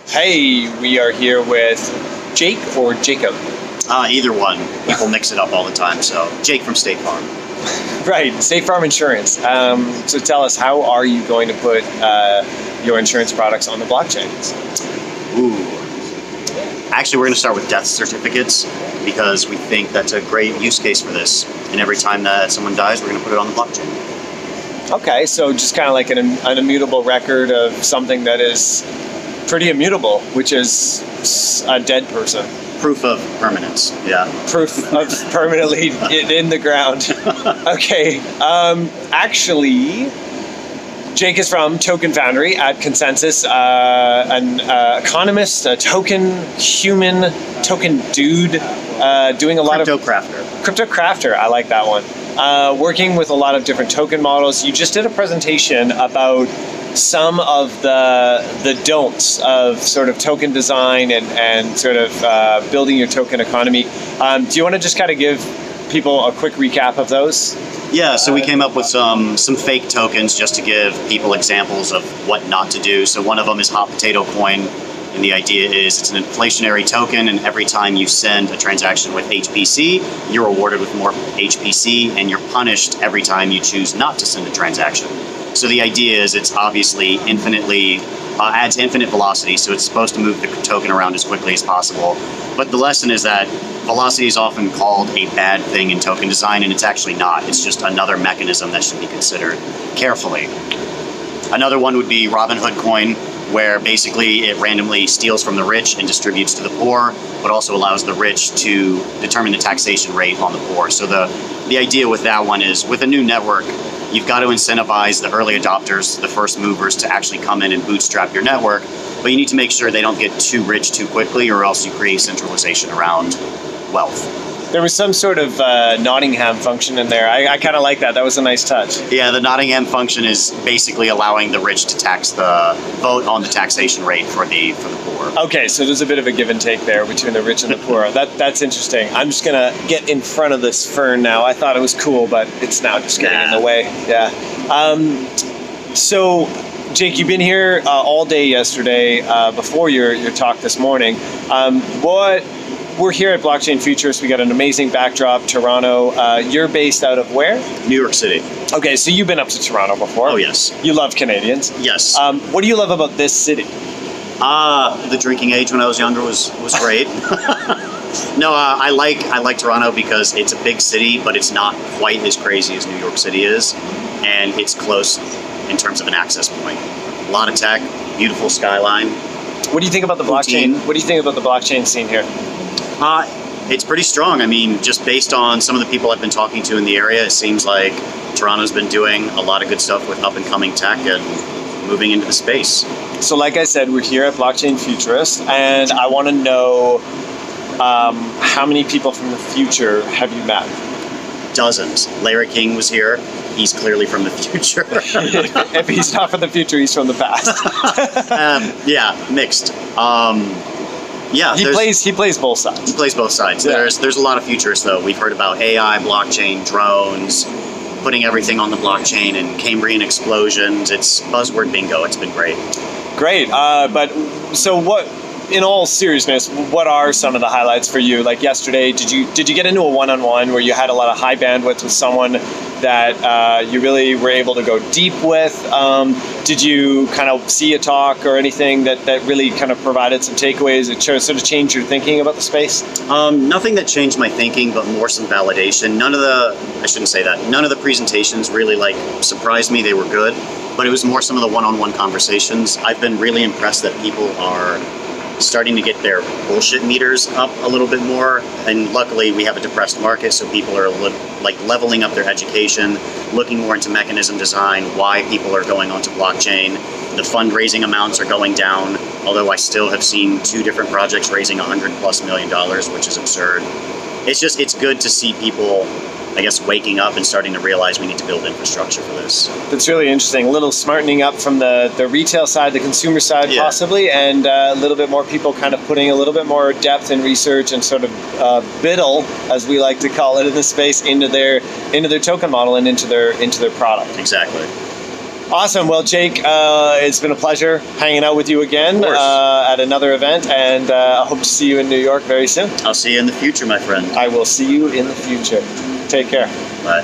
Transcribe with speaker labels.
Speaker 1: Hey, we are here with Jake or Jacob.
Speaker 2: Either one. People mix it up all the time. So Jake from State Farm.
Speaker 1: Right, State Farm Insurance. So tell us, how are you going to put your insurance products on the blockchain?
Speaker 2: Ooh. Actually, we're going to start with death certificates because we think that's a great use case for this. And every time that someone dies, we're going to put it on the blockchain.
Speaker 1: Okay, so just kind of like an immutable record of something that is pretty immutable, which is a dead person.
Speaker 2: Proof of permanence, yeah.
Speaker 1: Proof of permanently in the ground. Okay, actually, Jake is from Token Foundry at Consensus, an economist, a token human, token dude, doing a lot
Speaker 2: Crypto crafter.
Speaker 1: Crypto crafter, I like that one. Working with a lot of different token models. You just did a presentation about some of the don'ts of sort of token design and sort of building your token economy. Do you want to just kind of give people a quick recap of those?
Speaker 2: Yeah, so we came up with some fake tokens just to give people examples of what not to do. So one of them is Hot Potato Coin, and the idea is it's an inflationary token, and every time you send a transaction with HPC, you're rewarded with more HPC, and you're punished every time you choose not to send a transaction. So the idea is it's obviously adds infinite velocity, so it's supposed to move the token around as quickly as possible. But the lesson is that velocity is often called a bad thing in token design, and it's actually not. It's just another mechanism that should be considered carefully. Another one would be Robinhood Coin, where basically it randomly steals from the rich and distributes to the poor, but also allows the rich to determine the taxation rate on the poor. So the idea with that one is, with a new network, you've got to incentivize the early adopters, the first movers, to actually come in and bootstrap your network, but you need to make sure they don't get too rich too quickly, or else you create centralization around wealth.
Speaker 1: There was some sort of Nottingham function in there. I kind of like that. That was a nice touch.
Speaker 2: Yeah, the Nottingham function is basically allowing the rich to vote on the taxation rate for the poor.
Speaker 1: Okay, so there's a bit of a give and take there between the rich and the poor. That's interesting. I'm just gonna get in front of this fern now. I thought it was cool, but it's now just getting in the way. Yeah. So, Jake, you've been here all day yesterday before your talk this morning. We're here at Blockchain Futurist. We got an amazing backdrop, Toronto. You're based out of where?
Speaker 2: New York City.
Speaker 1: Okay, so you've been up to Toronto before.
Speaker 2: Oh, yes.
Speaker 1: You love Canadians.
Speaker 2: Yes.
Speaker 1: What do you love about this city?
Speaker 2: The drinking age when I was younger was great. No, I like Toronto because it's a big city, but it's not quite as crazy as New York City is, and it's close in terms of an access point. A lot of tech, beautiful skyline.
Speaker 1: What do you think about the blockchain? What do you think about the blockchain scene here?
Speaker 2: It's pretty strong. I mean, just based on some of the people I've been talking to in the area, it seems like Toronto's been doing a lot of good stuff with up-and-coming tech and moving into the space. So
Speaker 1: like I said, we're here at Blockchain Futurist, and I want to know how many people from the future have you met?
Speaker 2: Dozens. Larry King was here. He's clearly from the future.
Speaker 1: If he's not from the future, he's from the past.
Speaker 2: Yeah, mixed. Yeah,
Speaker 1: he plays both sides.
Speaker 2: He plays both sides. Yeah. There's a lot of futures though. We've heard about AI, blockchain, drones, putting everything on the blockchain, and Cambrian explosions. It's buzzword bingo. It's been great.
Speaker 1: Great. But so what? In all seriousness, what are some of the highlights for you? Like yesterday, did you get into a one-on-one where you had a lot of high bandwidth with someone that you really were able to go deep with? Did you kind of see a talk or anything that really kind of provided some takeaways that sort of changed your thinking about the space?
Speaker 2: Nothing that changed my thinking, but more some validation. None of the presentations really surprised me. They were good, but it was more some of the one-on-one conversations. I've been really impressed that people are starting to get their bullshit meters up a little bit more, and luckily we have a depressed market, so people are leveling up their education, looking more into mechanism design, why people are going onto blockchain. The fundraising amounts are going down, although I still have seen 2 different projects raising $100+ million, which is absurd. It's good to see people, I guess, waking up and starting to realize we need to build infrastructure for this.
Speaker 1: That's really interesting. A little smartening up from the retail side, the consumer side, yeah, possibly, and a little bit more people kind of putting a little bit more depth in research and sort of biddle, as we like to call it in the space, into their token model and into their product.
Speaker 2: Exactly.
Speaker 1: Awesome. Well, Jake, it's been a pleasure hanging out with you again
Speaker 2: course.
Speaker 1: at another event, and I hope to see you in New York very soon.
Speaker 2: I'll see you in the future, my friend.
Speaker 1: I will see you in the future. Take care.
Speaker 2: Bye.